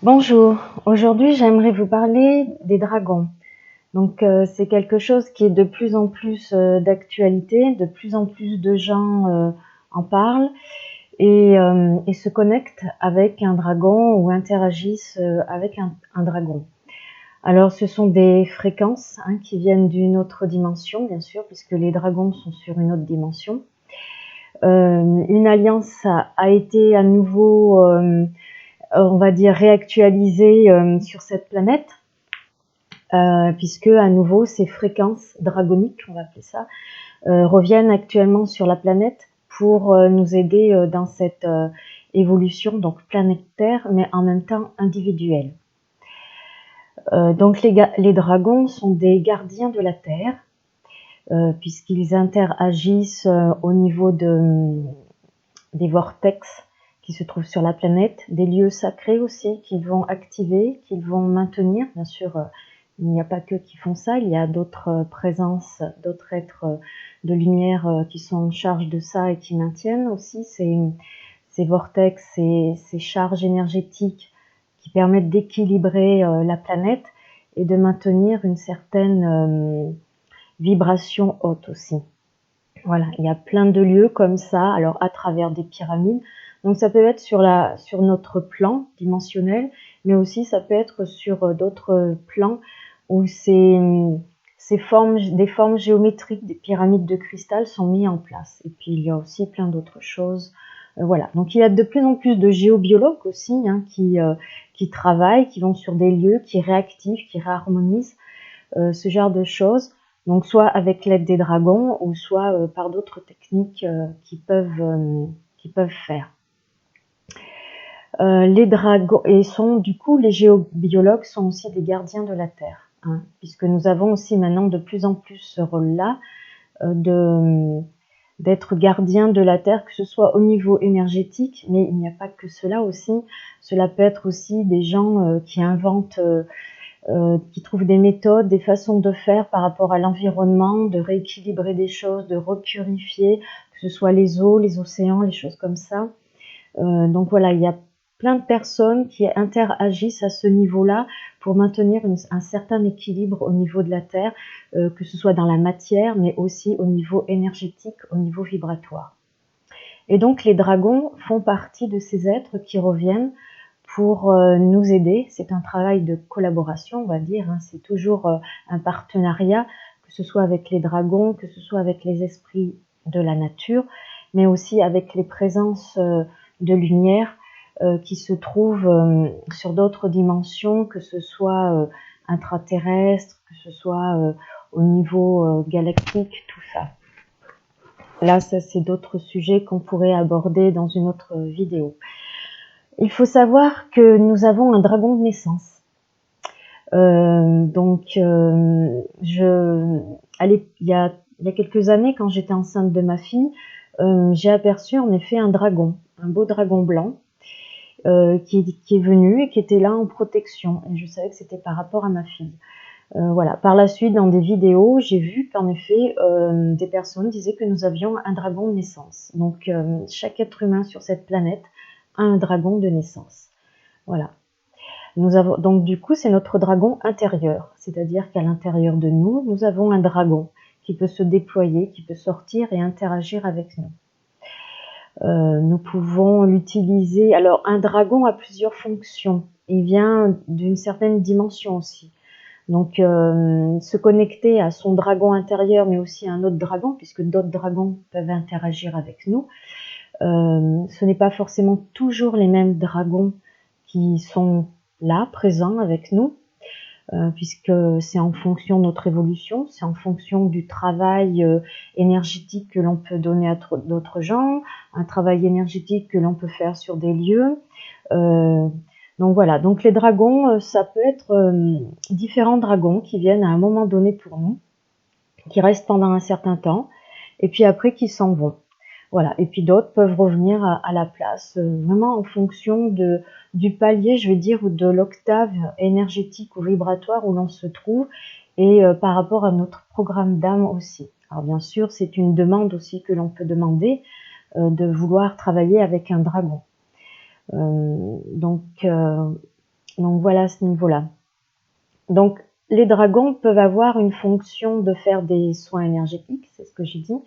Bonjour, aujourd'hui j'aimerais vous parler des dragons. C'est quelque chose qui est de plus en plus d'actualité, de plus en plus de gens en parlent et se connectent avec un dragon ou interagissent avec un dragon. Alors ce sont des fréquences qui viennent d'une autre dimension, bien sûr, puisque les dragons sont sur une autre dimension. Une alliance a été à nouveau on va dire réactualisée sur cette planète, puisque à nouveau ces fréquences dragoniques, on va appeler ça, reviennent actuellement sur la planète pour nous aider dans cette évolution donc planétaire, mais en même temps individuelle. Donc les dragons sont des gardiens de la Terre, puisqu'ils interagissent au niveau des vortex qui se trouvent sur la planète, des lieux sacrés aussi qu'ils vont activer, qu'ils vont maintenir. Bien sûr, il n'y a pas que qui font ça, il y a d'autres présences, d'autres êtres de lumière qui sont en charge de ça et qui maintiennent aussi ces vortex, ces charges énergétiques qui permettent d'équilibrer la planète et de maintenir une certaine vibration haute aussi. Voilà, il y a plein de lieux comme ça, alors à travers des pyramides. Donc ça peut être sur notre plan dimensionnel, mais aussi ça peut être sur d'autres plans où des formes géométriques, des pyramides de cristal sont mises en place. Et puis il y a aussi plein d'autres choses. Voilà, donc il y a de plus en plus de géobiologues aussi qui travaillent, qui vont sur des lieux, qui réactivent, qui réharmonisent ce genre de choses. Donc soit avec l'aide des dragons ou soit par d'autres techniques qu'ils peuvent faire. Les dragons les géobiologues sont aussi des gardiens de la Terre, puisque nous avons aussi maintenant de plus en plus ce rôle-là d'être gardiens de la Terre, que ce soit au niveau énergétique, mais il n'y a pas que cela aussi. Cela peut être aussi des gens qui inventent qui trouvent des méthodes, des façons de faire par rapport à l'environnement, de rééquilibrer des choses, de repurifier, que ce soit les eaux, les océans, les choses comme ça. Donc voilà, il y a plein de personnes qui interagissent à ce niveau-là pour maintenir un certain équilibre au niveau de la Terre, que ce soit dans la matière, mais aussi au niveau énergétique, au niveau vibratoire. Et donc les dragons font partie de ces êtres qui reviennent pour nous aider. C'est un travail de collaboration, on va dire. C'est toujours un partenariat, que ce soit avec les dragons, que ce soit avec les esprits de la nature, mais aussi avec les présences de lumière qui se trouvent sur d'autres dimensions, que ce soit intraterrestre, que ce soit au niveau galactique, tout ça. Là, ça c'est d'autres sujets qu'on pourrait aborder dans une autre vidéo. Il faut savoir que nous avons un dragon de naissance. Il y a quelques années, quand j'étais enceinte de ma fille, j'ai aperçu en effet un dragon, un beau dragon blanc, qui est venu et qui était là en protection. Et je savais que c'était par rapport à ma fille. Voilà. Par la suite, dans des vidéos, j'ai vu qu'en effet, des personnes disaient que nous avions un dragon de naissance. Donc, chaque être humain sur cette planète a un dragon de naissance. Voilà. Donc du coup, c'est notre dragon intérieur, c'est-à-dire qu'à l'intérieur de nous, nous avons un dragon qui peut se déployer, qui peut sortir et interagir avec nous. Nous pouvons l'utiliser. Alors, un dragon a plusieurs fonctions. Il vient d'une certaine dimension aussi. Donc, se connecter à son dragon intérieur, mais aussi à un autre dragon, puisque d'autres dragons peuvent interagir avec nous. Ce n'est pas forcément toujours les mêmes dragons qui sont là, présents avec nous, puisque c'est en fonction de notre évolution, c'est en fonction du travail énergétique que l'on peut donner à d'autres gens, un travail énergétique que l'on peut faire sur des lieux. Donc voilà, donc les dragons, ça peut être différents dragons qui viennent à un moment donné pour nous, qui restent pendant un certain temps, et puis après qui s'en vont. Voilà. Et puis d'autres peuvent revenir à la place, vraiment en fonction du palier, je vais dire, ou de l'octave énergétique ou vibratoire où l'on se trouve, et par rapport à notre programme d'âme aussi. Alors bien sûr, c'est une demande aussi que l'on peut demander, de vouloir travailler avec un dragon. Donc voilà à ce niveau-là. Donc les dragons peuvent avoir une fonction de faire des soins énergétiques, c'est ce que j'ai dit.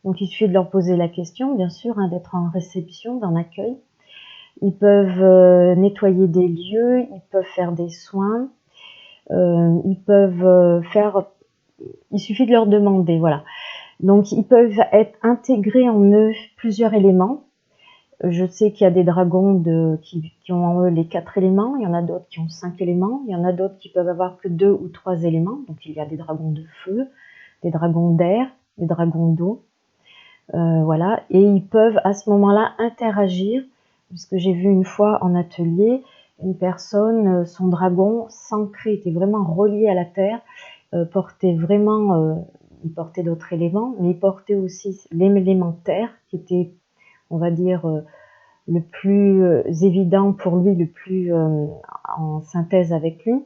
Donc il suffit de leur poser la question, bien sûr, hein, d'être en réception, d'un accueil. Ils peuvent nettoyer des lieux, ils peuvent faire des soins, ils peuvent il suffit de leur demander, voilà. Donc ils peuvent être intégrés en eux plusieurs éléments. Je sais qu'il y a des dragons qui ont en eux les 4 éléments, il y en a d'autres qui ont 5 éléments, il y en a d'autres qui peuvent avoir que 2 ou 3 éléments. Donc il y a des dragons de feu, des dragons d'air, des dragons d'eau. Voilà, et ils peuvent à ce moment-là interagir, puisque j'ai vu une fois en atelier, une personne, son dragon s'ancrait, était vraiment relié à la terre, portait vraiment, il portait d'autres éléments, mais il portait aussi l'élément terre, qui était, on va dire, le plus évident pour lui, le plus en synthèse avec lui,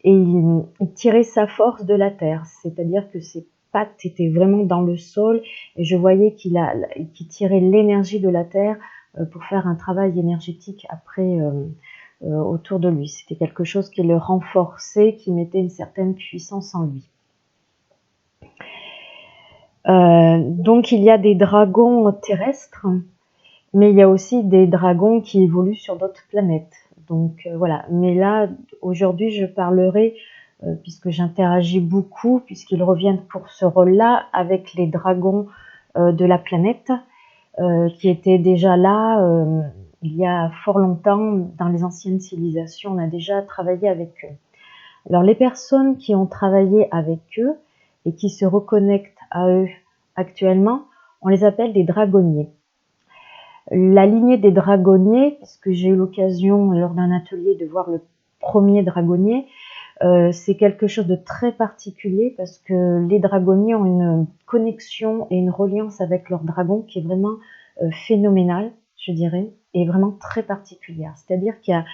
et il tirait sa force de la terre, c'est-à-dire que ses pattes étaient vraiment dans le sol, et je voyais qu'il tirait l'énergie de la terre pour faire un travail énergétique après autour de lui. C'était quelque chose qui le renforçait, qui mettait une certaine puissance en lui. Donc il y a des dragons terrestres, mais il y a aussi des dragons qui évoluent sur d'autres planètes. Donc voilà, mais là, aujourd'hui, je parlerai, puisque j'interagis beaucoup, puisqu'ils reviennent pour ce rôle-là, avec les dragons de la planète, qui étaient déjà là il y a fort longtemps, dans les anciennes civilisations, on a déjà travaillé avec eux. Alors les personnes qui ont travaillé avec eux et qui se reconnectent à eux actuellement, on les appelle des dragonniers. La lignée des dragonniers, parce que j'ai eu l'occasion lors d'un atelier de voir le premier dragonnier, c'est quelque chose de très particulier parce que les dragonniers ont une connexion et une reliance avec leur dragon qui est vraiment phénoménale, je dirais, et vraiment très particulière. C'est-à-dire qu'il y a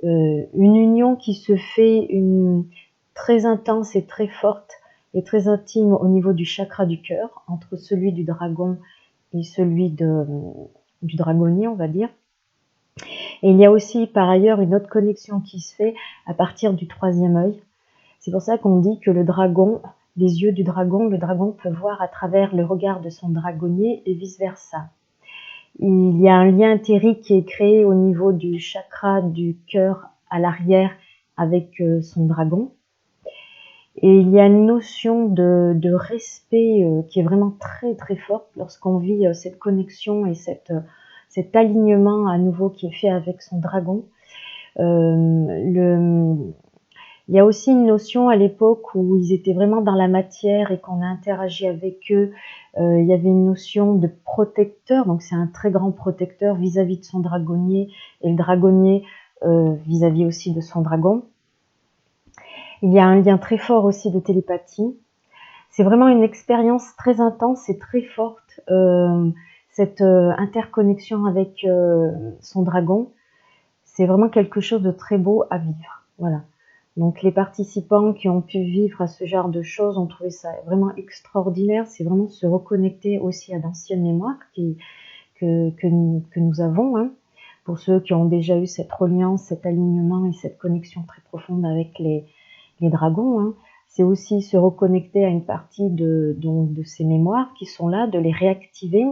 une union qui se fait très intense et très forte et très intime au niveau du chakra du cœur, entre celui du dragon et celui du dragonnier, on va dire. Et il y a aussi par ailleurs une autre connexion qui se fait à partir du 3e œil. C'est pour ça qu'on dit que le dragon, les yeux du dragon, le dragon peut voir à travers le regard de son dragonnier et vice-versa. Il y a un lien éthérique qui est créé au niveau du chakra du cœur à l'arrière avec son dragon. Et il y a une notion de respect qui est vraiment très très forte lorsqu'on vit cette connexion et cet alignement à nouveau qui est fait avec son dragon. Il y a aussi une notion à l'époque où ils étaient vraiment dans la matière et qu'on a interagi avec eux. Il y avait une notion de protecteur, donc c'est un très grand protecteur vis-à-vis de son dragonnier et le dragonnier vis-à-vis aussi de son dragon. Il y a un lien très fort aussi de télépathie. C'est vraiment une expérience très intense et très forte, cette interconnexion avec son dragon. C'est vraiment quelque chose de très beau à vivre. Voilà. Donc les participants qui ont pu vivre à ce genre de choses ont trouvé ça vraiment extraordinaire. C'est vraiment se reconnecter aussi à d'anciennes mémoires que nous avons. Hein, pour ceux qui ont déjà eu cette reliance, cet alignement et cette connexion très profonde avec les dragons. Hein. C'est aussi se reconnecter à une partie de ces mémoires qui sont là, de les réactiver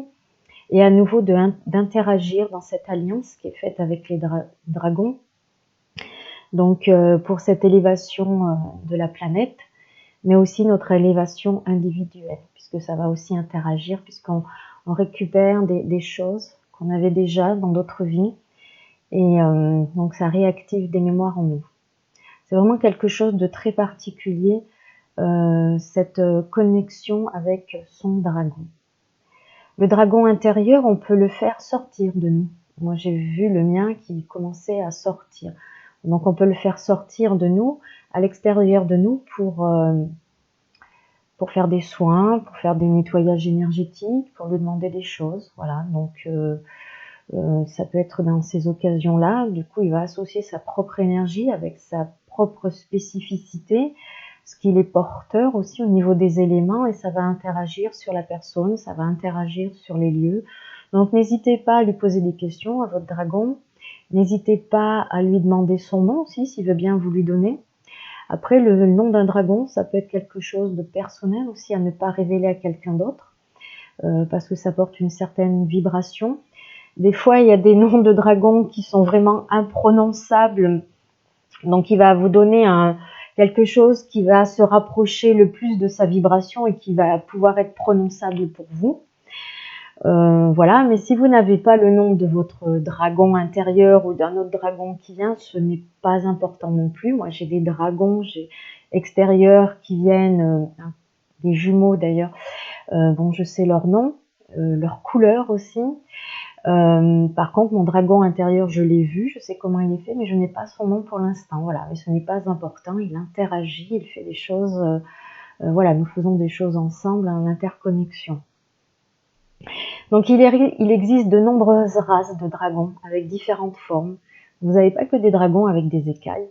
et à nouveau d'interagir dans cette alliance qui est faite avec les dragons. Donc pour cette élévation de la planète, mais aussi notre élévation individuelle, puisque ça va aussi interagir, puisqu'on récupère des choses qu'on avait déjà dans d'autres vies, et donc ça réactive des mémoires en nous. C'est vraiment quelque chose de très particulier, cette connexion avec son dragon. Le dragon intérieur, on peut le faire sortir de nous. Moi, j'ai vu le mien qui commençait à sortir. Donc, on peut le faire sortir de nous, à l'extérieur de nous, pour faire des soins, pour faire des nettoyages énergétiques, pour lui demander des choses. Voilà, donc ça peut être dans ces occasions-là. Du coup, il va associer sa propre énergie avec sa propre spécificité, ce qu'il est porteur aussi au niveau des éléments, et ça va interagir sur la personne, ça va interagir sur les lieux. Donc n'hésitez pas à lui poser des questions à votre dragon, N'hésitez pas à lui demander son nom aussi, s'il veut bien vous lui donner. Après, le nom d'un dragon, ça peut être quelque chose de personnel aussi, à ne pas révéler à quelqu'un d'autre, parce que ça porte une certaine vibration. Des fois, il y a des noms de dragons qui sont vraiment imprononçables, donc il va vous donner quelque chose qui va se rapprocher le plus de sa vibration et qui va pouvoir être prononçable pour vous. Voilà, mais si vous n'avez pas le nom de votre dragon intérieur ou d'un autre dragon qui vient, ce n'est pas important non plus. Moi, j'ai des dragons extérieurs qui viennent, des jumeaux d'ailleurs. Bon, je sais leur nom, leur couleur aussi. Par contre, mon dragon intérieur, je l'ai vu, je sais comment il est fait, mais je n'ai pas son nom pour l'instant. Voilà, mais ce n'est pas important. Il interagit, il fait des choses. Voilà, nous faisons des choses ensemble en interconnexion. Donc il existe de nombreuses races de dragons avec différentes formes. Vous n'avez pas que des dragons avec des écailles.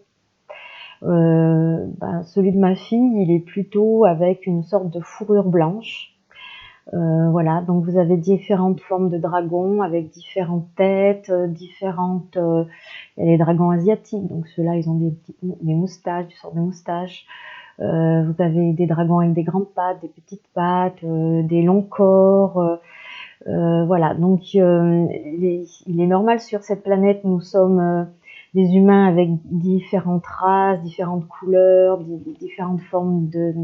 Celui de ma fille, il est plutôt avec une sorte de fourrure blanche. Voilà, donc vous avez différentes formes de dragons avec différentes têtes, différentes. Il y a les dragons asiatiques, donc ceux-là, ils ont des moustaches, des sortes de moustaches. Vous avez des dragons avec des grandes pattes, des petites pattes, des longs corps. Voilà, donc il est normal sur cette planète, nous sommes des humains avec différentes races, différentes couleurs, différentes formes des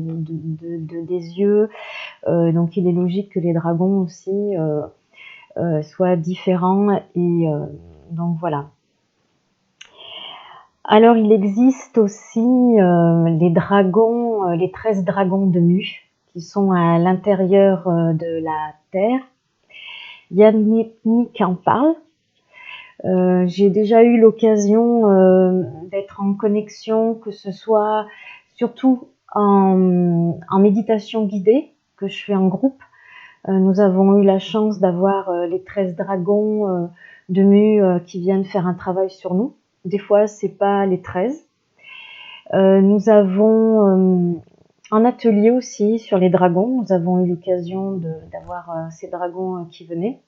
yeux. Donc il est logique que les dragons aussi soient différents. Et donc voilà. Alors il existe aussi les dragons, les 13 dragons de Mu, qui sont à l'intérieur de la Terre. Yannick en parle. J'ai déjà eu l'occasion d'être en connexion, que ce soit surtout en méditation guidée, que je fais en groupe. Nous avons eu la chance d'avoir les 13 dragons de Mu qui viennent faire un travail sur nous. Des fois, c'est pas les 13. Nous avons un atelier aussi sur les dragons. Nous avons eu l'occasion d'avoir ces dragons qui venaient.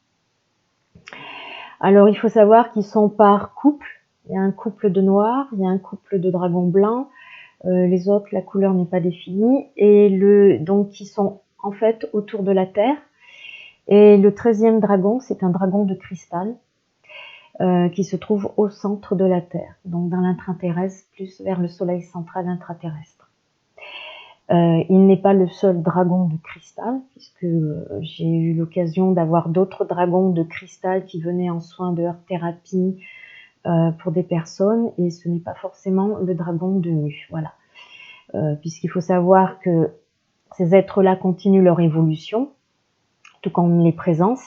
Alors, il faut savoir qu'ils sont par couple. Il y a un couple de noirs, il y a un couple de dragons blancs. Les autres, la couleur n'est pas définie. Et donc, ils sont en fait autour de la Terre. Et le 13e dragon, c'est un dragon de cristal qui se trouve au centre de la Terre, donc dans l'intraterrestre, plus vers le soleil central intraterrestre. Il n'est pas le seul dragon de cristal, puisque j'ai eu l'occasion d'avoir d'autres dragons de cristal qui venaient en soins de heart-thérapie pour des personnes, et ce n'est pas forcément le dragon de Mu. Voilà. Puisqu'il faut savoir que ces êtres-là continuent leur évolution, tout comme les présences,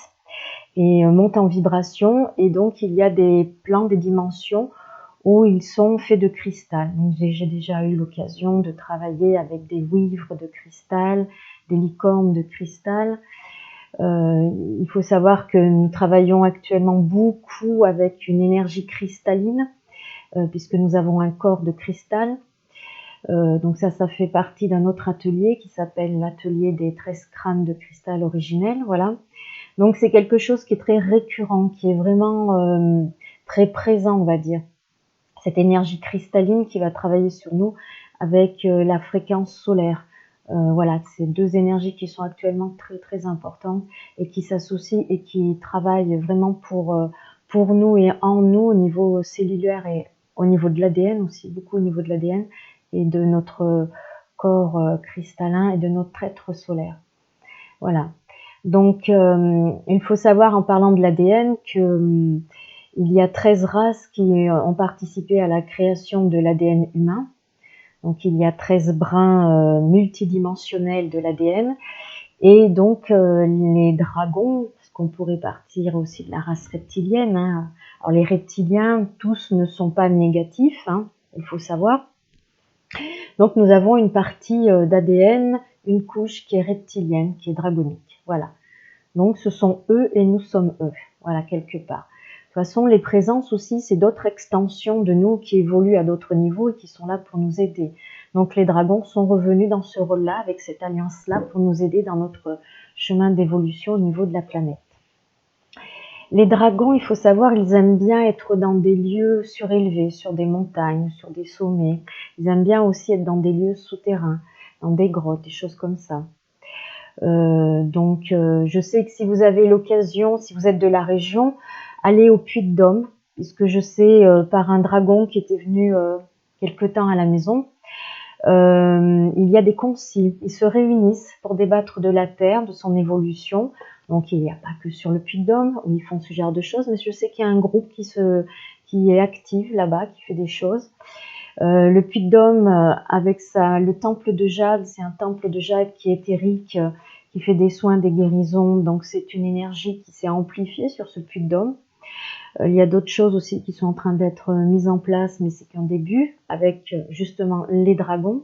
et montent en vibration, et donc il y a des plans, des dimensions où ils sont faits de cristal. Donc j'ai déjà eu l'occasion de travailler avec des vouivres de cristal, des licornes de cristal. Il faut savoir que nous travaillons actuellement beaucoup avec une énergie cristalline, puisque nous avons un corps de cristal. Donc ça fait partie d'un autre atelier qui s'appelle l'atelier des 13 crânes de cristal originels. Voilà. Donc c'est quelque chose qui est très récurrent, qui est vraiment très présent, on va dire. Cette énergie cristalline qui va travailler sur nous avec la fréquence solaire. Voilà, c'est deux énergies qui sont actuellement très très importantes et qui s'associent et qui travaillent vraiment pour nous et en nous au niveau cellulaire et au niveau de l'ADN aussi, beaucoup au niveau de l'ADN et de notre corps cristallin et de notre être solaire. Voilà. Donc, il faut savoir en parlant de l'ADN que il y a 13 races qui ont participé à la création de l'ADN humain. Donc, il y a 13 brins multidimensionnels de l'ADN. Et donc, les dragons, parce qu'on pourrait partir aussi de la race reptilienne. Hein. Alors, les reptiliens, tous ne sont pas négatifs, hein, il faut savoir. Donc, nous avons une partie d'ADN, une couche qui est reptilienne, qui est dragonique. Voilà. Donc, ce sont eux et nous sommes eux. Voilà, quelque part. De toute façon, les présences aussi, c'est d'autres extensions de nous qui évoluent à d'autres niveaux et qui sont là pour nous aider. Donc, les dragons sont revenus dans ce rôle-là, avec cette alliance-là, pour nous aider dans notre chemin d'évolution au niveau de la planète. Les dragons, il faut savoir, ils aiment bien être dans des lieux surélevés, sur des montagnes, sur des sommets. Ils aiment bien aussi être dans des lieux souterrains, dans des grottes, des choses comme ça. Je sais que si vous avez l'occasion, si vous êtes de la région, allez au Puy-de-Dôme, puisque je sais par un dragon qui était venu quelque temps à la maison, il y a des conciles. Ils se réunissent pour débattre de la Terre, de son évolution. Donc il n'y a pas que sur le Puy-de-Dôme où ils font ce genre de choses, mais je sais qu'il y a un groupe qui est actif là-bas, qui fait des choses. Le Puy-de-Dôme, avec le temple de Jade, c'est un temple de Jade qui est éthérique, qui fait des soins, des guérisons. Donc c'est une énergie qui s'est amplifiée sur ce Puy-de-Dôme. Il y a d'autres choses aussi qui sont en train d'être mises en place, mais c'est qu'un début, avec justement les dragons.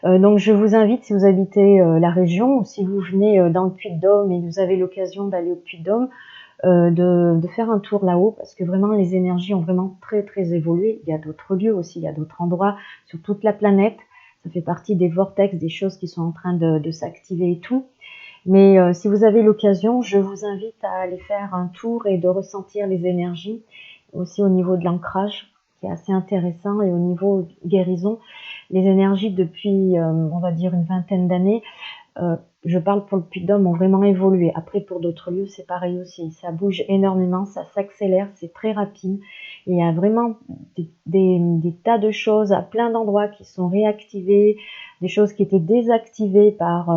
Donc je vous invite, si vous habitez la région, ou si vous venez dans le Puy-de-Dôme et vous avez l'occasion d'aller au Puy-de-Dôme, de faire un tour là-haut, parce que vraiment les énergies ont vraiment très très évolué. Il y a d'autres lieux aussi, il y a d'autres endroits sur toute la planète. Ça fait partie des vortex, des choses qui sont en train de s'activer et tout. Mais si vous avez l'occasion, je vous invite à aller faire un tour et de ressentir les énergies, aussi au niveau de l'ancrage, qui est assez intéressant, et au niveau guérison, les énergies depuis, on va dire, une vingtaine d'années, je parle pour le Puy-de-Dôme, ont vraiment évolué. Après, pour d'autres lieux, c'est pareil aussi. Ça bouge énormément, ça s'accélère, c'est très rapide. Il y a vraiment des tas de choses à plein d'endroits qui sont réactivées, des choses qui étaient désactivées par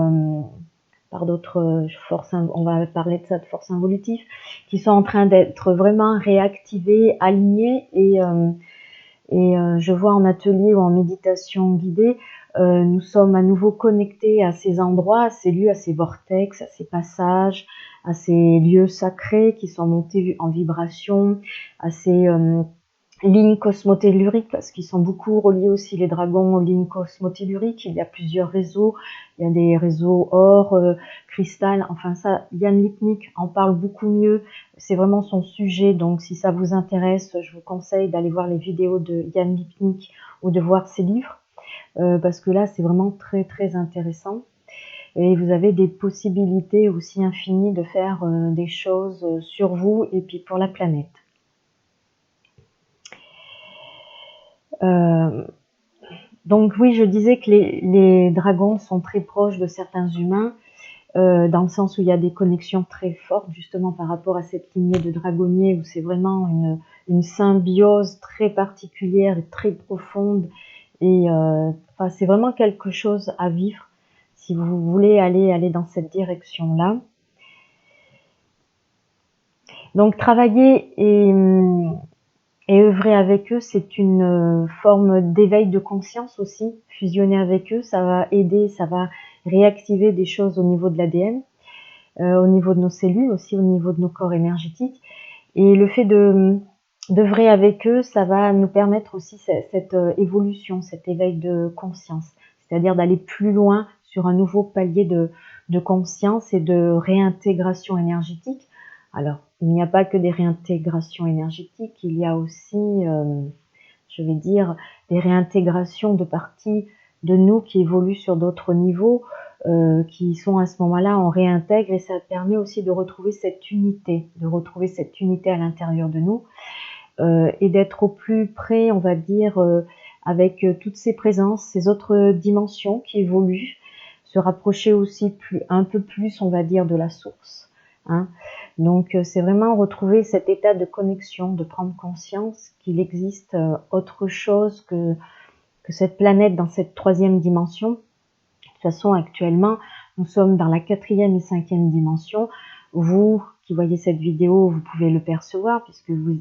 d'autres forces, on va parler de ça, de forces involutives, qui sont en train d'être vraiment réactivées, alignées, et je vois en atelier ou en méditation guidée, nous sommes à nouveau connectés à ces endroits, à ces lieux, à ces vortex, à ces passages, à ces lieux sacrés qui sont montés en vibration, à ces lignes cosmotelluriques, parce qu'ils sont beaucoup reliés aussi, les dragons, aux lignes cosmotelluriques. Il y a plusieurs réseaux, il y a des réseaux or, cristal, enfin ça, Yann Lipnik en parle beaucoup mieux, c'est vraiment son sujet. Donc si ça vous intéresse, je vous conseille d'aller voir les vidéos de Yann Lipnik ou de voir ses livres, parce que là c'est vraiment très très intéressant. Et vous avez des possibilités aussi infinies de faire des choses sur vous et puis pour la planète. Donc oui, je disais que les dragons sont très proches de certains humains, dans le sens où il y a des connexions très fortes, justement par rapport à cette lignée de dragonniers, où c'est vraiment une symbiose très particulière et très profonde. Et enfin, c'est vraiment quelque chose à vivre si vous voulez aller dans cette direction-là. Donc travailler et œuvrer avec eux, c'est une forme d'éveil de conscience aussi. Fusionner avec eux, ça va aider, ça va réactiver des choses au niveau de l'ADN, au niveau de nos cellules, aussi au niveau de nos corps énergétiques. Et le fait d'œuvrer avec eux, ça va nous permettre aussi cette évolution, cet éveil de conscience. C'est-à-dire d'aller plus loin sur un nouveau palier de conscience et de réintégration énergétique. Alors, il n'y a pas que des réintégrations énergétiques, il y a aussi, je vais dire, des réintégrations de parties de nous qui évoluent sur d'autres niveaux, qui sont à ce moment-là, on réintègre, et ça permet aussi de retrouver cette unité à l'intérieur de nous, et d'être au plus près, on va dire, avec toutes ces présences, ces autres dimensions qui évoluent, se rapprocher aussi un peu plus, on va dire, de la source, hein. Donc c'est vraiment retrouver cet état de connexion, de prendre conscience qu'il existe autre chose que cette planète dans cette troisième dimension. De toute façon, actuellement, nous sommes dans la quatrième et cinquième dimension. Vous qui voyez cette vidéo, vous pouvez le percevoir puisque vous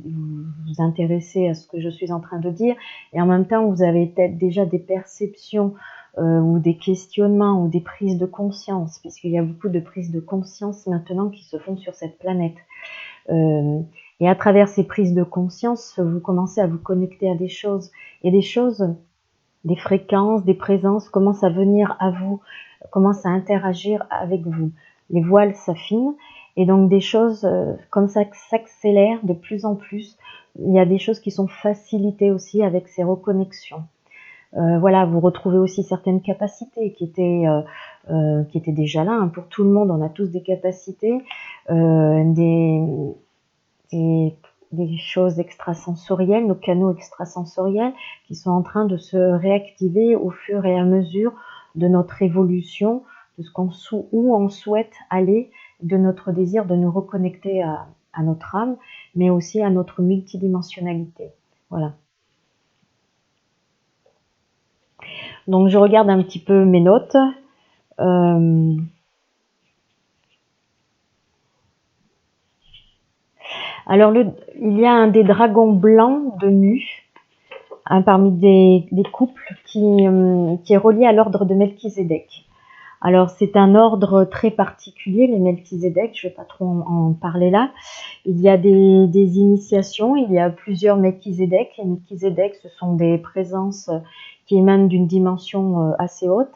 vous intéressez à ce que je suis en train de dire, et en même temps, vous avez peut-être déjà des perceptions ou des questionnements ou des prises de conscience, puisqu'il y a beaucoup de prises de conscience maintenant qui se font sur cette planète. Et à travers ces prises de conscience, vous commencez à vous connecter à des choses, et des choses, des fréquences, des présences commencent à venir à vous, commencent à interagir avec vous. Les voiles s'affinent, et donc des choses comme ça s'accélèrent de plus en plus. Il y a des choses qui sont facilitées aussi avec ces reconnexions. Voilà, vous retrouvez aussi certaines capacités qui étaient déjà là, hein, pour tout le monde. On a tous des capacités, des, des choses extrasensorielles, nos canaux extrasensoriels qui sont en train de se réactiver au fur et à mesure de notre évolution, de où on souhaite aller, de notre désir de nous reconnecter à notre âme, mais aussi à notre multidimensionnalité. Voilà. Donc je regarde un petit peu mes notes. Alors il y a un des dragons blancs de Nu, parmi des couples qui est relié à l'ordre de Melchizedek. Alors c'est un ordre très particulier, les Melchizedek, je ne vais pas trop en parler là. Il y a des initiations, il y a plusieurs Melchizedek. Les Melchizedek, ce sont des présences qui émanent d'une dimension assez haute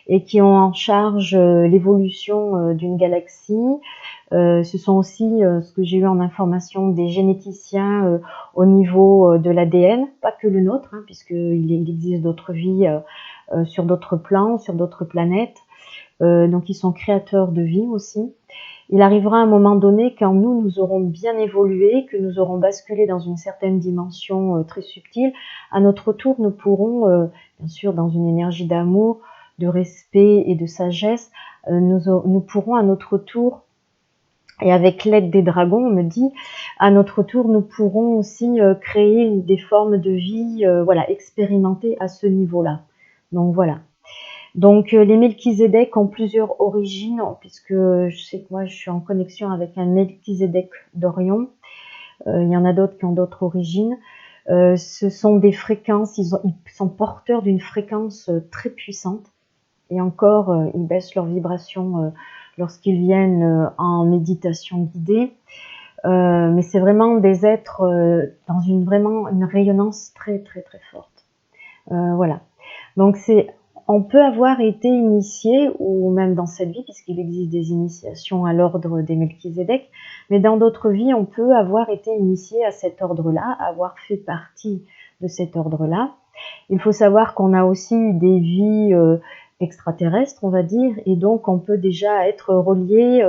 et qui ont en charge l'évolution d'une galaxie. Ce sont aussi, ce que j'ai eu en information, des généticiens au niveau de l'ADN, pas que le nôtre, hein, puisqu'il existe d'autres vies sur d'autres plans, sur d'autres planètes. Donc ils sont créateurs de vie aussi. Il arrivera un moment donné quand nous aurons bien évolué, que nous aurons basculé dans une certaine dimension très subtile. À notre tour, nous pourrons, bien sûr dans une énergie d'amour, de respect et de sagesse, nous pourrons à notre tour, et avec l'aide des dragons, on me dit, à notre tour, nous pourrons aussi créer des formes de vie, voilà, expérimenter à ce niveau-là. Donc voilà. Donc les Melchizedek ont plusieurs origines, puisque je sais que moi je suis en connexion avec un Melchizedek d'Orion. Il y en a d'autres qui ont d'autres origines. Ce sont des fréquences, ils sont porteurs d'une fréquence très puissante. Et encore, ils baissent leur vibration lorsqu'ils viennent en méditation guidée. Mais c'est vraiment des êtres dans vraiment une rayonnance très très très forte. Voilà. Donc on peut avoir été initié, ou même dans cette vie, puisqu'il existe des initiations à l'ordre des Melchizedek, mais dans d'autres vies, on peut avoir été initié à cet ordre-là, avoir fait partie de cet ordre-là. Il faut savoir qu'on a aussi eu des vies extraterrestres, on va dire, et donc on peut déjà être relié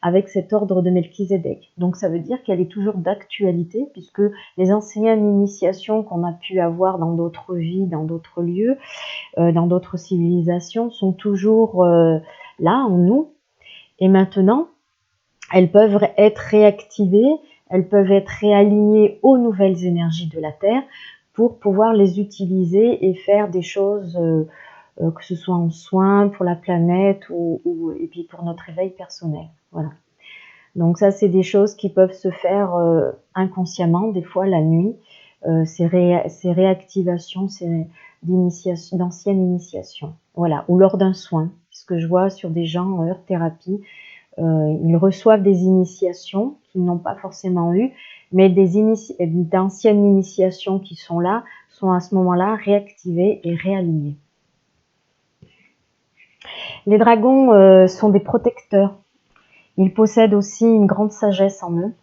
avec cet ordre de Melchizedek. Donc ça veut dire qu'elle est toujours d'actualité, puisque les anciennes initiations qu'on a pu avoir dans d'autres vies, dans d'autres lieux, dans d'autres civilisations, sont toujours là en nous. Et maintenant, elles peuvent être réactivées, elles peuvent être réalignées aux nouvelles énergies de la Terre pour pouvoir les utiliser et faire des choses, que ce soit en soins pour la planète et puis pour notre éveil personnel. Voilà. Donc ça, c'est des choses qui peuvent se faire inconsciemment, des fois la nuit. Ces réactivations, d'anciennes initiations. Voilà. Ou lors d'un soin. Ce que je vois sur des gens en heure thérapie, ils reçoivent des initiations qu'ils n'ont pas forcément eues, mais d'anciennes initiations qui sont là, sont à ce moment-là réactivées et réalignées. Les dragons sont des protecteurs. Ils possèdent aussi une grande sagesse en eux.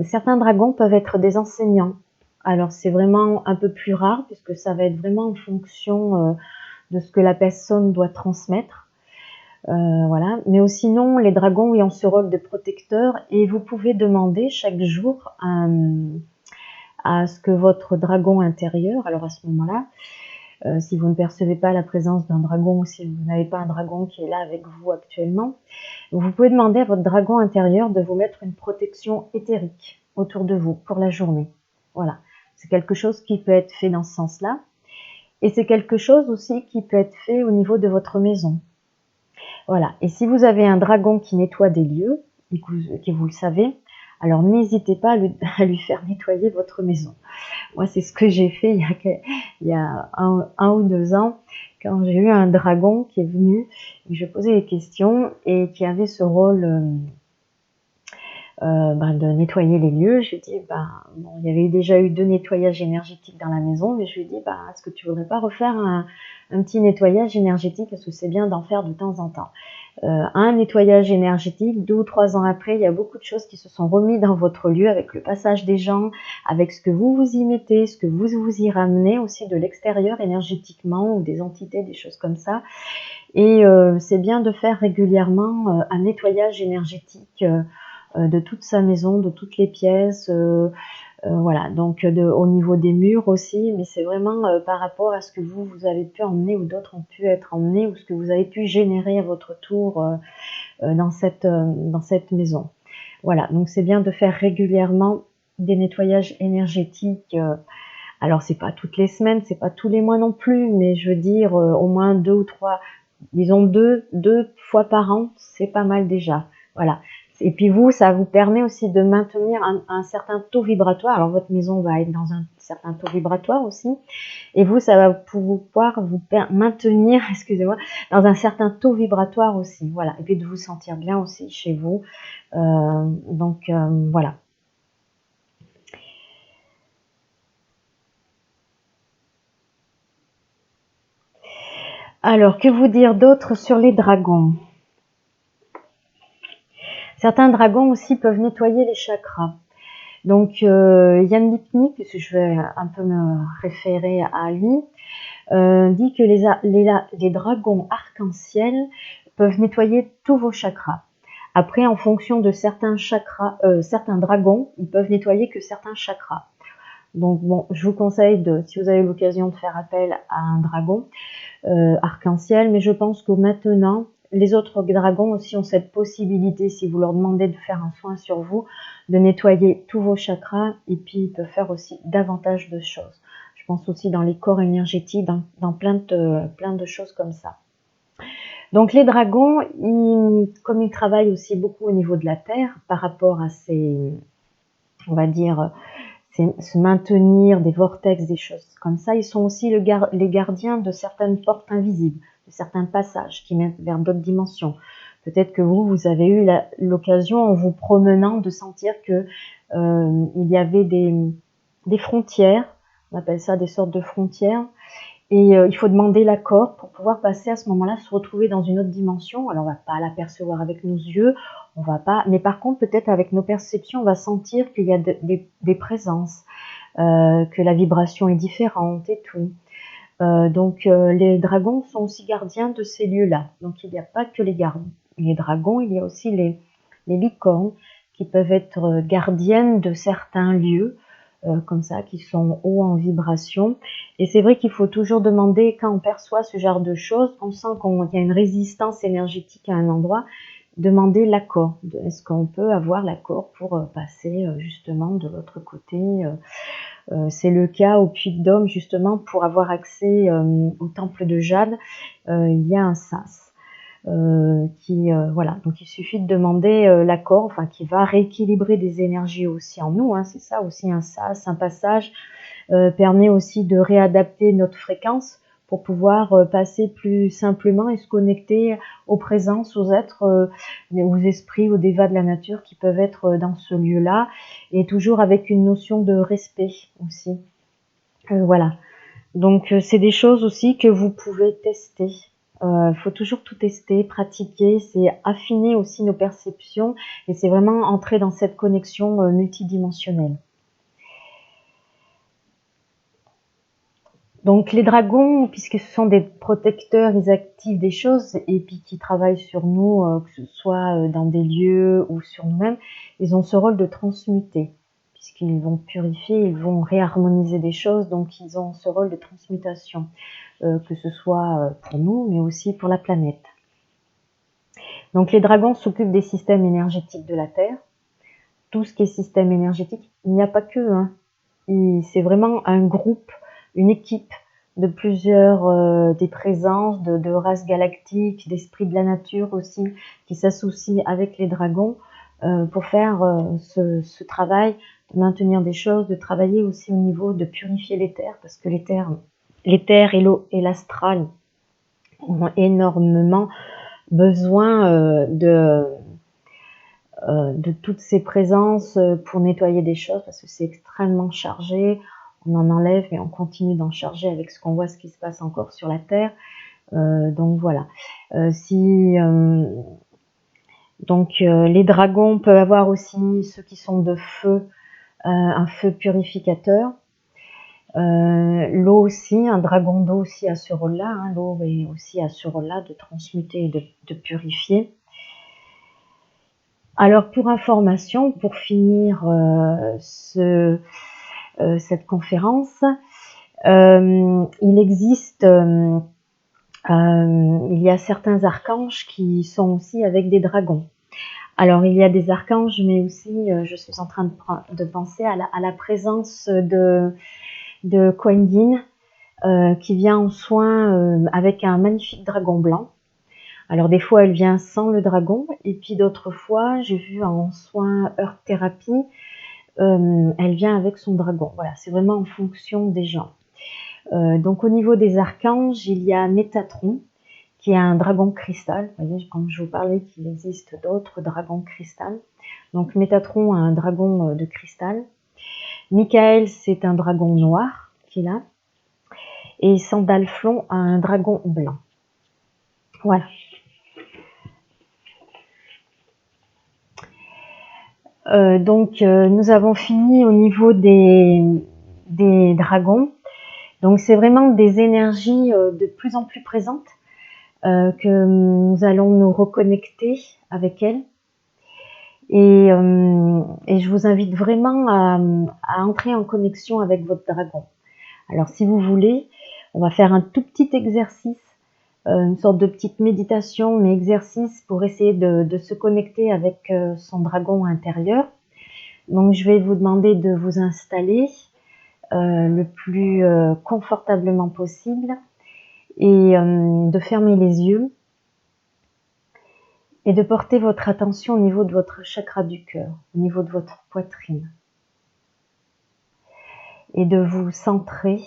Certains dragons peuvent être des enseignants. Alors c'est vraiment un peu plus rare, puisque ça va être vraiment en fonction de ce que la personne doit transmettre. Voilà. Mais sinon, les dragons ont ce rôle de protecteur, et vous pouvez demander chaque jour à ce que votre dragon intérieur, alors à ce moment-là, si vous ne percevez pas la présence d'un dragon, ou si vous n'avez pas un dragon qui est là avec vous actuellement, vous pouvez demander à votre dragon intérieur de vous mettre une protection éthérique autour de vous pour la journée. Voilà, c'est quelque chose qui peut être fait dans ce sens-là. Et c'est quelque chose aussi qui peut être fait au niveau de votre maison. Voilà, et si vous avez un dragon qui nettoie des lieux, et que vous le savez, alors n'hésitez pas à lui faire nettoyer votre maison. Moi, c'est ce que j'ai fait il y a un ou 2 ans, quand j'ai eu un dragon qui est venu, et je posais des questions, et qui avait ce rôle de nettoyer les lieux. Je lui ai dit, bon, il y avait déjà eu 2 nettoyages énergétiques dans la maison, mais je lui ai dit, est-ce que tu voudrais pas refaire un petit nettoyage énergétique, parce que c'est bien d'en faire de temps en temps. un nettoyage énergétique. 2 ou 3 ans après, il y a beaucoup de choses qui se sont remises dans votre lieu avec le passage des gens, avec ce que vous y mettez, ce que vous y ramenez aussi de l'extérieur énergétiquement, ou des entités, des choses comme ça. Et c'est bien de faire régulièrement un nettoyage énergétique de toute sa maison, de toutes les pièces, voilà, donc au niveau des murs aussi, mais c'est vraiment par rapport à ce que vous avez pu emmener, ou d'autres ont pu être emmenés, ou ce que vous avez pu générer à votre tour dans cette maison. Voilà, donc c'est bien de faire régulièrement des nettoyages énergétiques. Alors c'est pas toutes les semaines, c'est pas tous les mois non plus, mais je veux dire au moins 2 ou 3, disons deux fois par an, c'est pas mal déjà. Voilà. Et puis vous, ça vous permet aussi de maintenir un certain taux vibratoire. Alors votre maison va être dans un certain taux vibratoire aussi. Et vous, ça va pouvoir vous maintenir, excusez-moi, dans un certain taux vibratoire aussi. Voilà. Et puis de vous sentir bien aussi chez vous. Donc voilà. Alors, que vous dire d'autre sur les dragons? Certains dragons aussi peuvent nettoyer les chakras. Donc, Yann Lipnik, puisque je vais un peu me référer à lui, dit que les dragons arc-en-ciel peuvent nettoyer tous vos chakras. Après, en fonction de certains chakras, certains dragons, ils peuvent nettoyer que certains chakras. Donc bon, je vous conseille si vous avez l'occasion de faire appel à un dragon arc-en-ciel, mais je pense que maintenant, les autres dragons aussi ont cette possibilité, si vous leur demandez de faire un soin sur vous, de nettoyer tous vos chakras, et puis ils peuvent faire aussi davantage de choses. Je pense aussi dans les corps énergétiques, dans plein de choses comme ça. Donc les dragons, comme ils travaillent aussi beaucoup au niveau de la Terre, par rapport à ces, on va dire, se maintenir, des vortex, des choses comme ça, ils sont aussi les gardiens de certaines portes invisibles, de certains passages qui mènent vers d'autres dimensions. Peut-être que vous avez eu l'occasion, en vous promenant, de sentir que il y avait des frontières, on appelle ça des sortes de frontières, et il faut demander l'accord pour pouvoir passer à ce moment-là, se retrouver dans une autre dimension. Alors on va pas l'apercevoir avec nos yeux, on va pas, mais par contre peut-être avec nos perceptions, on va sentir qu'il y a des présences, que la vibration est différente et tout. Donc les dragons sont aussi gardiens de ces lieux-là. Donc il n'y a pas que les dragons, il y a aussi les licornes qui peuvent être gardiennes de certains lieux, comme ça, qui sont hauts en vibration. Et c'est vrai qu'il faut toujours demander, quand on perçoit ce genre de choses, on sent qu'il y a une résistance énergétique à un endroit, demander l'accord. Est-ce qu'on peut avoir l'accord pour passer justement de l'autre côté? C'est le cas au Puy de Dôme, justement, pour avoir accès au temple de Jade, il y a un sas. Voilà, donc il suffit de demander l'accord, enfin qui va rééquilibrer des énergies aussi en nous, hein, c'est ça aussi un sas, un passage permet aussi de réadapter notre fréquence pour pouvoir passer plus simplement et se connecter aux présences, aux êtres, aux esprits, aux dévas de la nature qui peuvent être dans ce lieu-là, et toujours avec une notion de respect aussi. Voilà. Donc c'est des choses aussi que vous pouvez tester. Faut toujours tout tester, pratiquer, c'est affiner aussi nos perceptions, et c'est vraiment entrer dans cette connexion multidimensionnelle. Donc les dragons, puisque ce sont des protecteurs, ils activent des choses et puis qui travaillent sur nous, que ce soit dans des lieux ou sur nous-mêmes, ils ont ce rôle de transmuter, puisqu'ils vont purifier, ils vont réharmoniser des choses, donc ils ont ce rôle de transmutation, que ce soit pour nous, mais aussi pour la planète. Donc les dragons s'occupent des systèmes énergétiques de la Terre. Tout ce qui est système énergétique, il n'y a pas que, hein. C'est vraiment un groupe, une équipe de plusieurs des présences, de races galactiques, d'esprits de la nature aussi, qui s'associent avec les dragons pour faire ce travail, de maintenir des choses, de travailler aussi au niveau de purifier l'éther, parce que l'éther et l'eau et l'astral ont énormément besoin de toutes ces présences pour nettoyer des choses, parce que c'est extrêmement chargé. On en enlève et on continue d'en charger avec ce qu'on voit, ce qui se passe encore sur la Terre. Donc voilà. Les dragons peuvent avoir aussi ceux qui sont de feu, un feu purificateur. L'eau aussi, un dragon d'eau aussi a ce rôle-là. Hein, l'eau est aussi à ce rôle-là de transmuter et de purifier. Alors pour information, pour finir cette conférence, il existe, il y a certains archanges qui sont aussi avec des dragons. Alors il y a des archanges, mais aussi je suis en train de penser à la présence de Kuan Yin, qui vient en soin avec un magnifique dragon blanc. Alors des fois elle vient sans le dragon, et puis d'autres fois j'ai vu en soin Earth Thérapie, elle vient avec son dragon. Voilà, c'est vraiment en fonction des gens. Donc au niveau des archanges, il y a Métatron, qui est un dragon cristal. Vous voyez, comme je vous parlais qu'il existe d'autres dragons cristal. Donc Métatron a un dragon de cristal. Michael, c'est un dragon noir qu'il a. Et Sandalflon a un dragon blanc. Voilà. Nous avons fini au niveau des dragons. Donc c'est vraiment des énergies de plus en plus présentes que nous allons nous reconnecter avec elles. Et je vous invite vraiment à entrer en connexion avec votre dragon. Alors si vous voulez, on va faire un tout petit exercice, une sorte de petite méditation, mais exercice pour essayer de se connecter avec son dragon intérieur. Donc je vais vous demander de vous installer le plus confortablement possible et de fermer les yeux et de porter votre attention au niveau de votre chakra du cœur, au niveau de votre poitrine. Et de vous centrer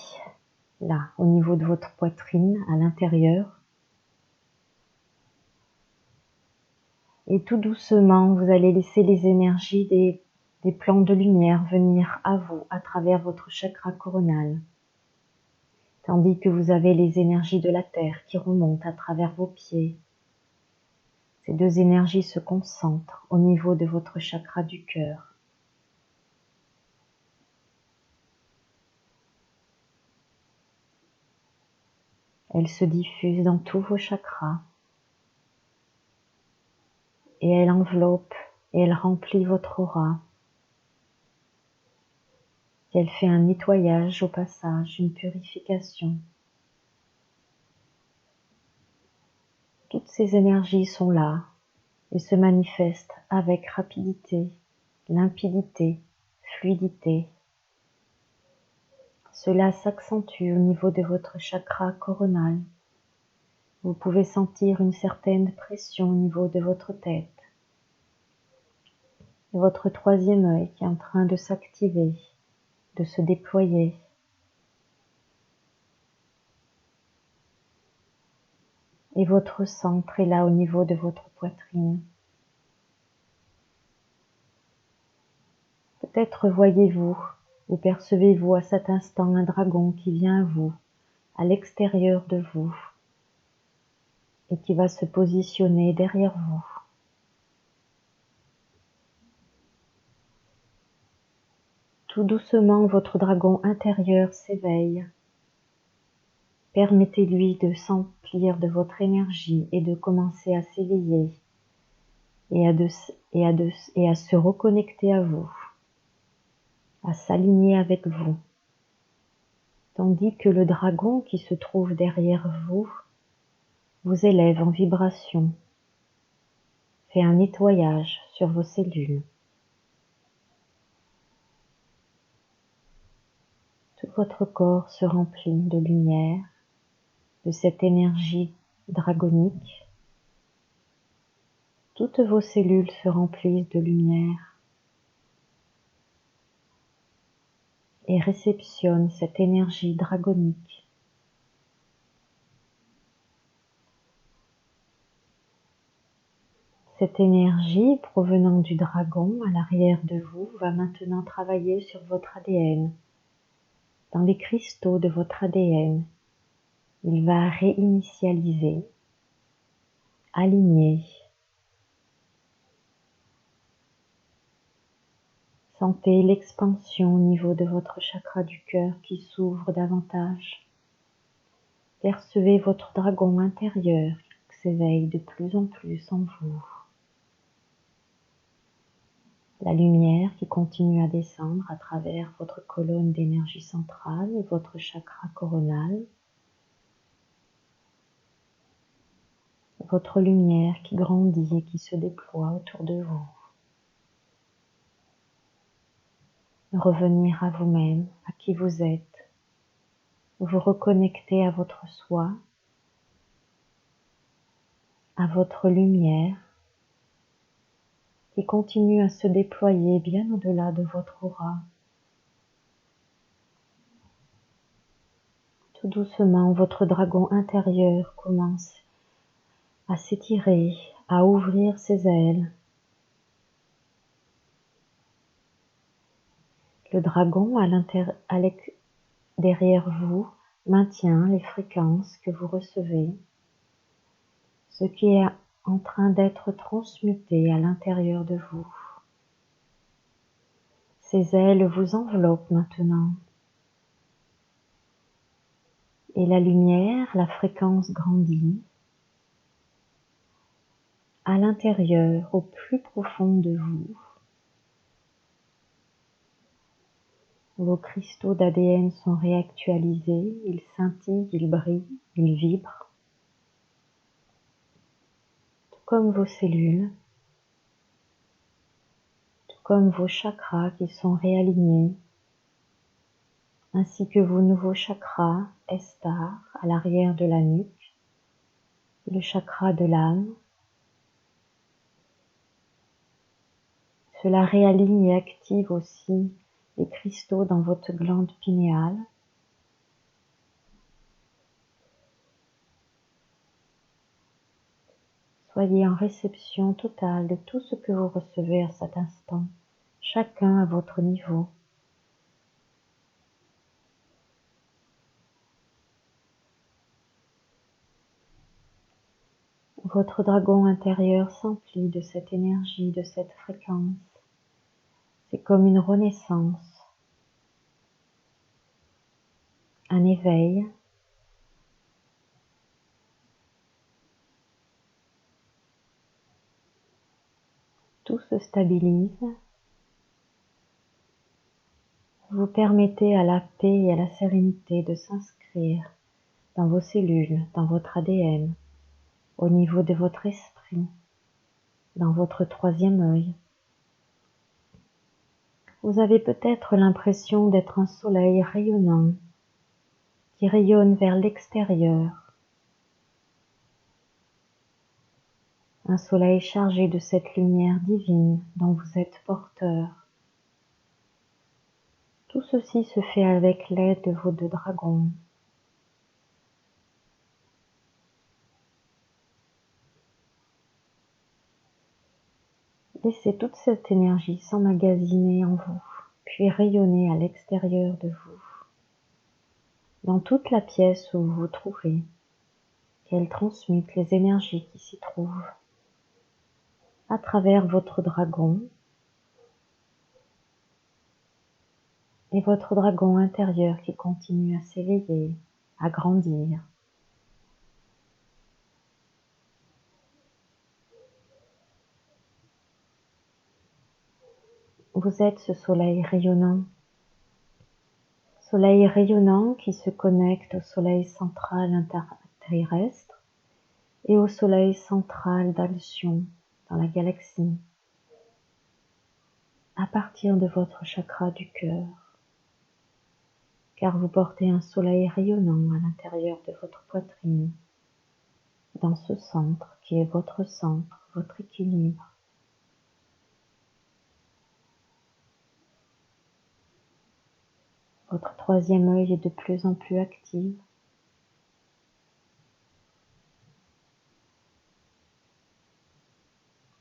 là, au niveau de votre poitrine, à l'intérieur. Et tout doucement, vous allez laisser les énergies des plans de lumière venir à vous à travers votre chakra coronal. Tandis que vous avez les énergies de la terre qui remontent à travers vos pieds. Ces deux énergies se concentrent au niveau de votre chakra du cœur. Elles se diffusent dans tous vos chakras. Et elles enveloppent et elles remplissent votre aura. Et elle fait un nettoyage au passage, une purification. Toutes ces énergies sont là et se manifestent avec rapidité, limpidité, fluidité. Cela s'accentue au niveau de votre chakra coronal. Vous pouvez sentir une certaine pression au niveau de votre tête. Et votre troisième œil qui est en train de s'activer, de se déployer. Et votre centre est là au niveau de votre poitrine. Peut-être voyez-vous ou percevez-vous à cet instant un dragon qui vient à vous, à l'extérieur de vous, et qui va se positionner derrière vous. Tout doucement, votre dragon intérieur s'éveille. Permettez-lui de s'emplir de votre énergie et de commencer à s'éveiller et à se reconnecter à vous, à s'aligner avec vous. Tandis que le dragon qui se trouve derrière vous élève en vibration, fait un nettoyage sur vos cellules. Tout votre corps se remplit de lumière, de cette énergie dragonique. Toutes vos cellules se remplissent de lumière et réceptionnent cette énergie dragonique. Cette énergie provenant du dragon à l'arrière de vous va maintenant travailler sur votre ADN, dans les cristaux de votre ADN, Il va réinitialiser, aligner. Sentez l'expansion au niveau de votre chakra du cœur qui s'ouvre davantage. Percevez votre dragon intérieur qui s'éveille de plus en plus en vous. La lumière qui continue à descendre à travers votre colonne d'énergie centrale et votre chakra coronal. Votre lumière qui grandit et qui se déploie autour de vous. Revenir à vous-même, à qui vous êtes. Vous reconnecter à votre soi, à votre lumière qui continue à se déployer bien au-delà de votre aura. Tout doucement, votre dragon intérieur commence à s'étirer, à ouvrir ses ailes. Le dragon derrière vous maintient les fréquences que vous recevez, ce qui est en train d'être transmuté à l'intérieur de vous. Ces ailes vous enveloppent maintenant. Et la lumière, la fréquence grandit à l'intérieur, au plus profond de vous. Vos cristaux d'ADN sont réactualisés, ils scintillent, ils brillent, ils vibrent, tout comme vos cellules, tout comme vos chakras qui sont réalignés, ainsi que vos nouveaux chakras, Estar, à l'arrière de la nuque, et le chakra de l'âme. Cela réaligne et active aussi les cristaux dans votre glande pinéale. Soyez en réception totale de tout ce que vous recevez à cet instant, chacun à votre niveau. Votre dragon intérieur s'emplit de cette énergie, de cette fréquence. C'est comme une renaissance, un éveil. Tout se stabilise. Vous permettez à la paix et à la sérénité de s'inscrire dans vos cellules, dans votre ADN, au niveau de votre esprit, dans votre troisième œil. Vous avez peut-être l'impression d'être un soleil rayonnant qui rayonne vers l'extérieur. Un soleil chargé de cette lumière divine dont vous êtes porteur. Tout ceci se fait avec l'aide de vos deux dragons. Laissez toute cette énergie s'emmagasiner en vous, puis rayonner à l'extérieur de vous, dans toute la pièce où vous vous trouvez, qu'elle transmute les énergies qui s'y trouvent, à travers votre dragon et votre dragon intérieur qui continue à s'éveiller, à grandir. Vous êtes ce soleil rayonnant qui se connecte au soleil central interterrestre et au soleil central d'Alcyon dans la galaxie, à partir de votre chakra du cœur, car vous portez un soleil rayonnant à l'intérieur de votre poitrine, dans ce centre qui est votre centre, votre équilibre. Votre troisième œil est de plus en plus actif.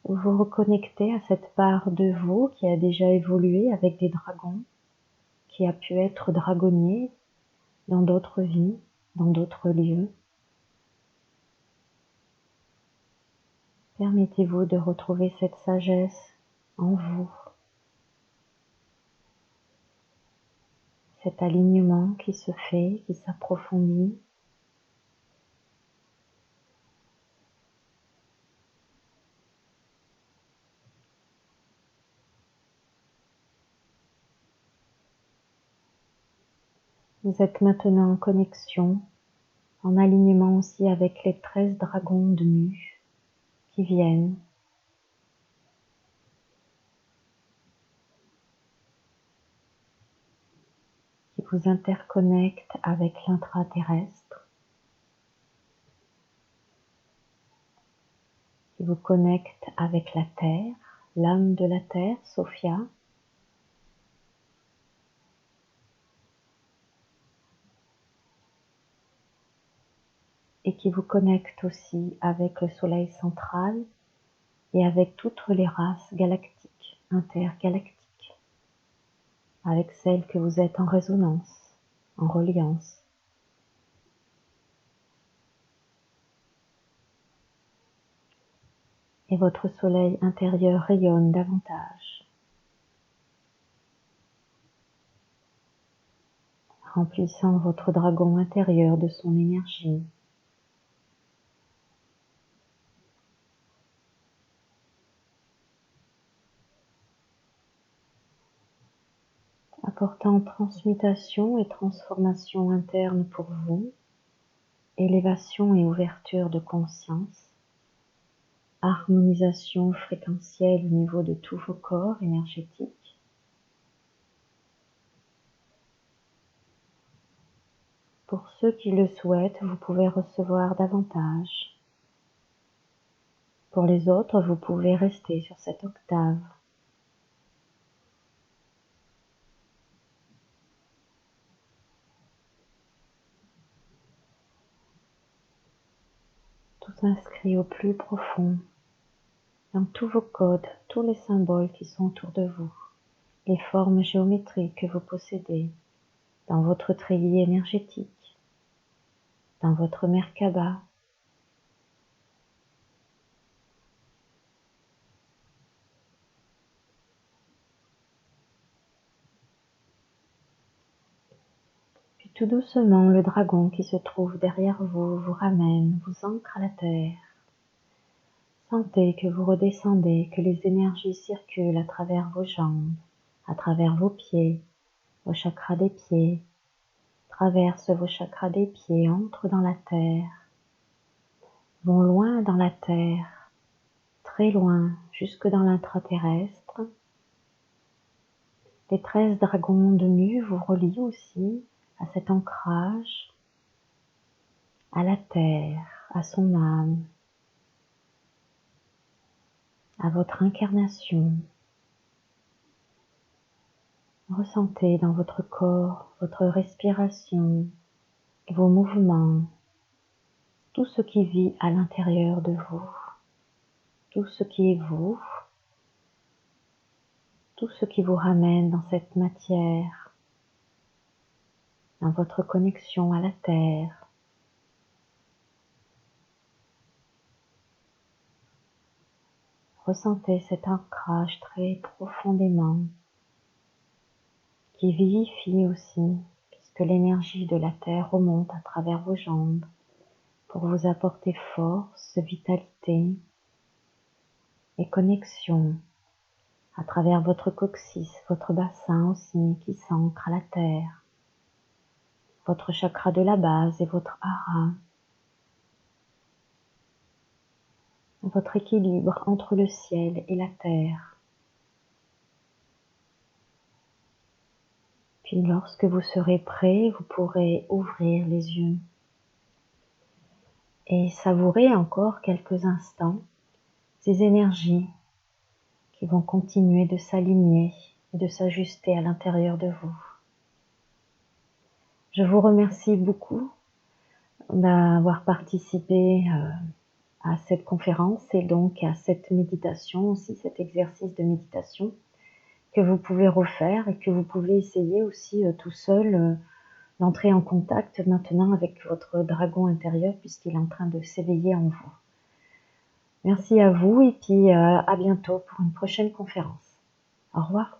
Vous vous reconnectez à cette part de vous qui a déjà évolué avec des dragons, qui a pu être dragonnier dans d'autres vies. dans d'autres lieux. Permettez-vous de retrouver cette sagesse en vous, cet alignement qui se fait, qui s'approfondit. Vous êtes maintenant en connexion, en alignement aussi avec les 13 dragons de Nu qui viennent. Qui vous interconnectent avec l'intraterrestre, qui vous connectent avec la Terre, l'âme de la Terre, Sophia, et qui vous connecte aussi avec le Soleil central et avec toutes les races galactiques, intergalactiques, avec celles que vous êtes en résonance, en reliance. Et votre Soleil intérieur rayonne davantage, remplissant votre dragon intérieur de son énergie. Apportant transmutation et transformation interne pour vous, élévation et ouverture de conscience, harmonisation fréquentielle au niveau de tous vos corps énergétiques. Pour ceux qui le souhaitent, vous pouvez recevoir davantage. Pour les autres, vous pouvez rester sur cette octave. Tout inscrit au plus profond, dans tous vos codes, tous les symboles qui sont autour de vous, les formes géométriques que vous possédez, dans votre treillis énergétique, dans votre Merkaba. Puis tout doucement, le dragon qui se trouve derrière vous vous ramène, vous ancre à la terre. Sentez que vous redescendez, que les énergies circulent à travers vos jambes, à travers vos pieds, vos chakras des pieds, traversent vos chakras des pieds, entrent dans la terre, vont loin dans la terre, très loin, jusque dans l'intraterrestre. Les 13 dragons de Nu vous relient aussi à cet ancrage, à la terre, à son âme, à votre incarnation. Ressentez dans votre corps, votre respiration, vos mouvements, tout ce qui vit à l'intérieur de vous, tout ce qui est vous, tout ce qui vous ramène dans cette matière, dans votre connexion à la terre. Ressentez cet ancrage très profondément qui vivifie aussi, puisque l'énergie de la terre remonte à travers vos jambes pour vous apporter force, vitalité et connexion à travers votre coccyx, votre bassin aussi qui s'ancre à la terre, votre chakra de la base et votre hara, votre équilibre entre le ciel et la terre. Puis lorsque vous serez prêt, vous pourrez ouvrir les yeux et savourer encore quelques instants ces énergies qui vont continuer de s'aligner et de s'ajuster à l'intérieur de vous. Je vous remercie beaucoup d'avoir participé à cette conférence et donc à cette méditation aussi, cet exercice de méditation que vous pouvez refaire et que vous pouvez essayer aussi tout seul d'entrer en contact maintenant avec votre dragon intérieur puisqu'il est en train de s'éveiller en vous. Merci à vous et puis à bientôt pour une prochaine conférence. Au revoir.